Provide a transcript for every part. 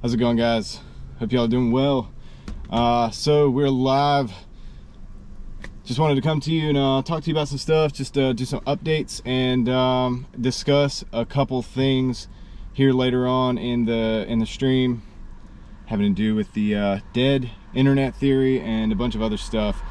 How's it going, guys? Hope y'all doing well. So we're live. Just wanted to come to you and talk to you about some stuff, just do some updates and discuss a couple things here later on in the stream having to do with the dead internet theory and a bunch of other stuff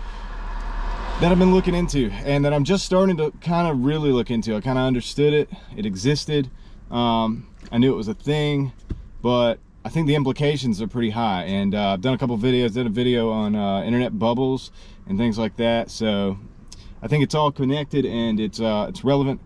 that I've been looking into and that I'm just starting to kind of really look into. I kind of understood it existed. I knew it was a thing, but I think the implications are pretty high, and I've done a couple videos, did a video on internet bubbles and things like that, so I think it's all connected and it's relevant.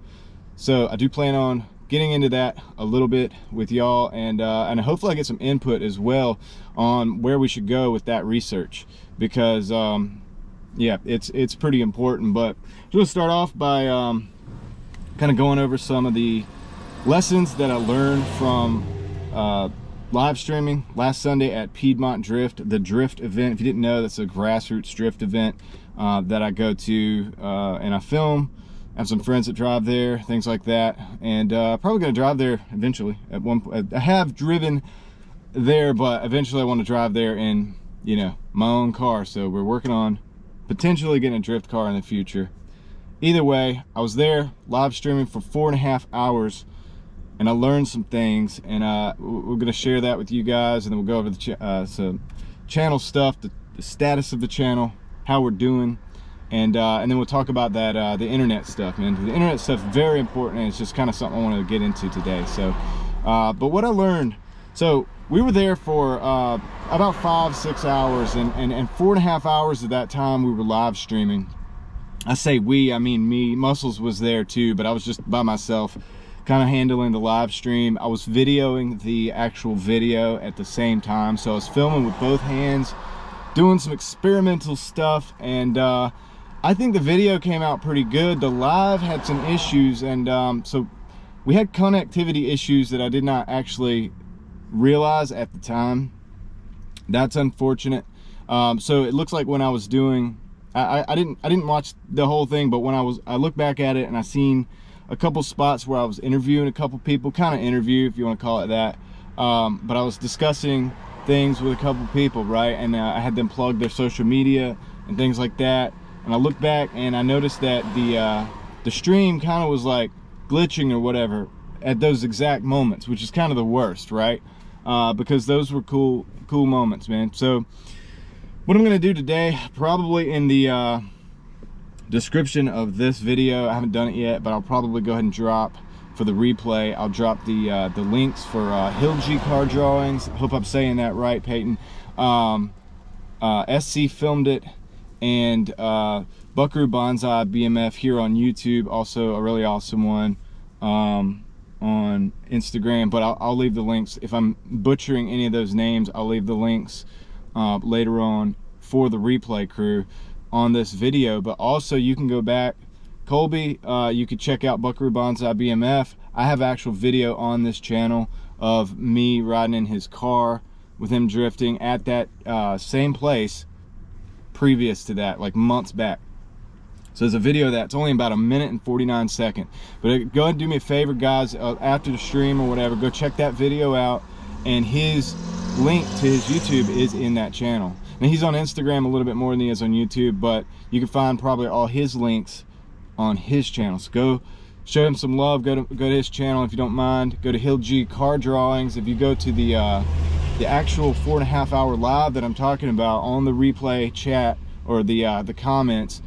So I do plan on getting into that a little bit with y'all, and hopefully I get some input as well on where we should go with that research, because yeah, it's pretty important. But I'm going to start off by kind of going over some of the lessons that I learned from live streaming last Sunday at Piedmont Drift, the Drift event. If you didn't know, that's a grassroots drift event that I go to and I film. I have some friends that drive there, things like that, and probably going to drive there eventually. At one point, I have driven there, but eventually I want to drive there in, you know, my own car. So we're working on potentially getting a drift car in the future. Either way, I was there live streaming for 4.5 hours. And I learned some things, and we're going to share that with you guys, and then we'll go over the some channel stuff, the status of the channel, how we're doing, and then we'll talk about that the internet stuff, man. The internet stuff is very important, and it's just kind of something I want to get into today. So, but what I learned, so we were there for about 5-6 hours, and 4.5 hours of that time we were live streaming. I say we, I mean me. Muscles was there too, but I was just by myself, kind of handling the live stream. I was videoing the actual video at the same time, so I was filming with both hands, doing some experimental stuff, and I think the video came out pretty good. The live had some issues, and so we had connectivity issues that I did not actually realize at the time. That's unfortunate. So it looks like when I was doing, I didn't watch the whole thing, but when I looked back at it and I seen a couple spots where I was interviewing a couple people, kind of interview if you want to call it that, but I was discussing things with a couple people, right? And I had them plug their social media and things like that, and I looked back and I noticed that the stream kind of was like glitching or whatever at those exact moments, which is kind of the worst, right? Because those were cool moments, man. So what I'm gonna do today, probably in the description of this video, I haven't done it yet, but I'll probably go ahead and drop for the replay. I'll drop the links for Hill G Car Drawings. I hope I'm saying that right, Peyton. SC Filmed It, and Buckaroo Banzai BMF here on YouTube. Also a really awesome one on Instagram, but I'll leave the links. If I'm butchering any of those names, I'll leave the links later on for the replay crew on this video. But also you can go back, Colby, you could check out Buckaroo Banzai BMF. I have actual video on this channel of me riding in his car with him drifting at that same place previous to that, like months back. So there's a video that's only about 1 minute and 49 seconds. But go ahead and do me a favor, guys, after the stream or whatever, go check that video out, and his link to his YouTube is in that channel. Now, he's on Instagram a little bit more than he is on YouTube, but you can find probably all his links on his channel. So go show him some love. Go to his channel if you don't mind. Go to Hill G Car Drawings. If you go to the actual 4.5 hour live that I'm talking about on the replay chat or the comments,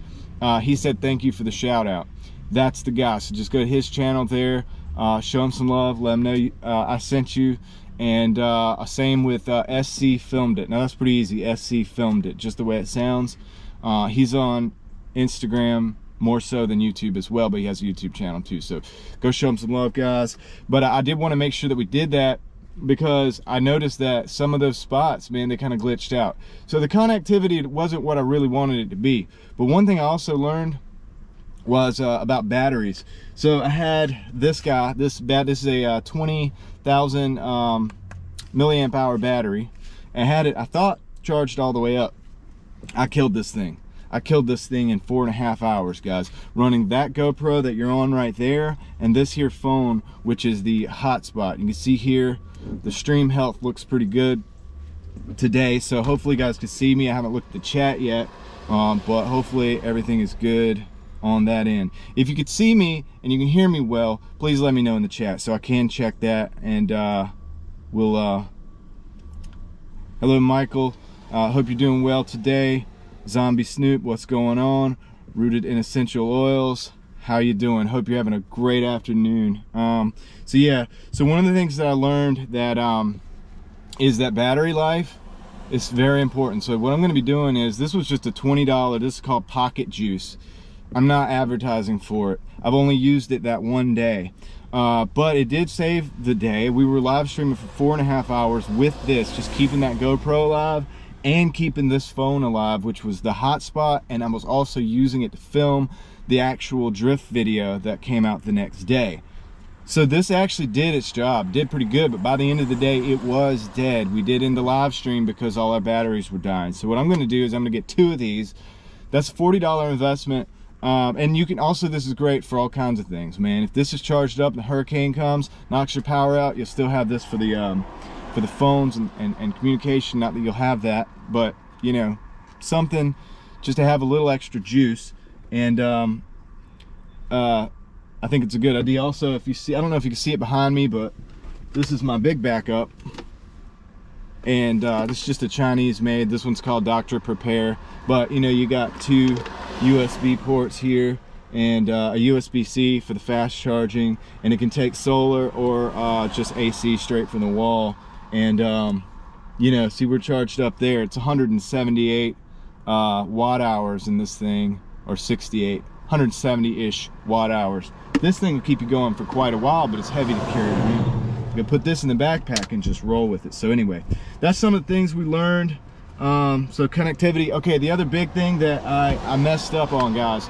he said thank you for the shout out. That's the guy. So just go to his channel there, show him some love, let him know I sent you. And same with SC Filmed It. Now that's pretty easy. SC Filmed It, just the way it sounds. He's on Instagram more so than YouTube as well, but he has a YouTube channel too. So go show him some love, guys. But I did want to make sure that we did that, because I noticed that some of those spots, man, they kind of glitched out. So the connectivity wasn't what I really wanted it to be. But one thing I also learned was about batteries. So I had this guy, this is a 20,000 milliamp hour battery, and I had it, I thought, charged all the way up. I killed this thing. I killed this thing in 4.5 hours, guys, running that GoPro that you're on right there and this here phone, which is the hotspot. You can see here the stream health looks pretty good today, so hopefully you guys can see me. I haven't looked at the chat yet, but hopefully everything is good on that end. If you could see me and you can hear me well, please let me know in the chat so I can check that. And we'll hello Michael, hope you're doing well today. Zombie Snoop, what's going on? Rooted in Essential Oils, how you doing? Hope you're having a great afternoon. So yeah, so one of the things that I learned that is that battery life is very important. So what I'm going to be doing is, this was just a $20, this is called Pocket Juice. I'm not advertising for it. I've only used it that one day, but it did save the day. We were live streaming for 4.5 hours with this, just keeping that GoPro alive and keeping this phone alive, which was the hotspot, and I was also using it to film the actual drift video that came out the next day. So this actually did its job, did pretty good, but by the end of the day, it was dead. We did end the live stream because all our batteries were dying. So what I'm gonna do is I'm gonna get 2 of these. That's a $40 investment. And you can also, this is great for all kinds of things, man. If this is charged up and the hurricane comes, knocks your power out, you'll still have this for the phones and communication. Not that you'll have that, but you know, something just to have a little extra juice. And I think it's a good idea. Also, if you see, I don't know if you can see it behind me, but this is my big backup. And this is just a Chinese made. This one's called Dr. Prepare. But you know, you got 2 USB ports here and a USB-C for the fast charging, and it can take solar or just AC straight from the wall. And you know, see, we're charged up there. It's 178 watt hours in this thing, or 68, 170-ish watt hours. This thing will keep you going for quite a while, but it's heavy to carry around. You can put this in the backpack and just roll with it. So anyway, that's some of the things we learned. So connectivity. Okay, the other big thing that I messed up on, guys,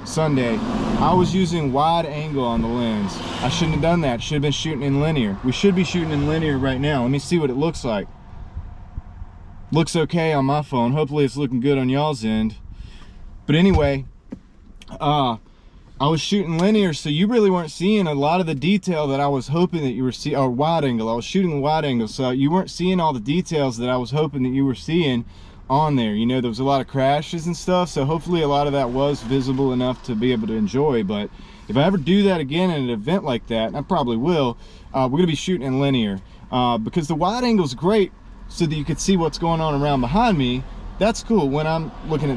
Sunday, I was using wide angle on the lens. I shouldn't have done that. Should have been shooting in linear. We should be shooting in linear right now. Let me see what it looks like. Looks okay on my phone. Hopefully it's looking good on y'all's end. But anyway, I was shooting linear, so you really weren't seeing a lot of the detail that I was hoping that you were seeing, or wide angle. I was shooting wide angle, so you weren't seeing all the details that I was hoping that you were seeing on there. You know, there was a lot of crashes and stuff, so hopefully a lot of that was visible enough to be able to enjoy. But if I ever do that again at an event like that, and I probably will, we're gonna be shooting in linear, because the wide angle is great so that you can see what's going on around behind me. That's cool when I'm looking at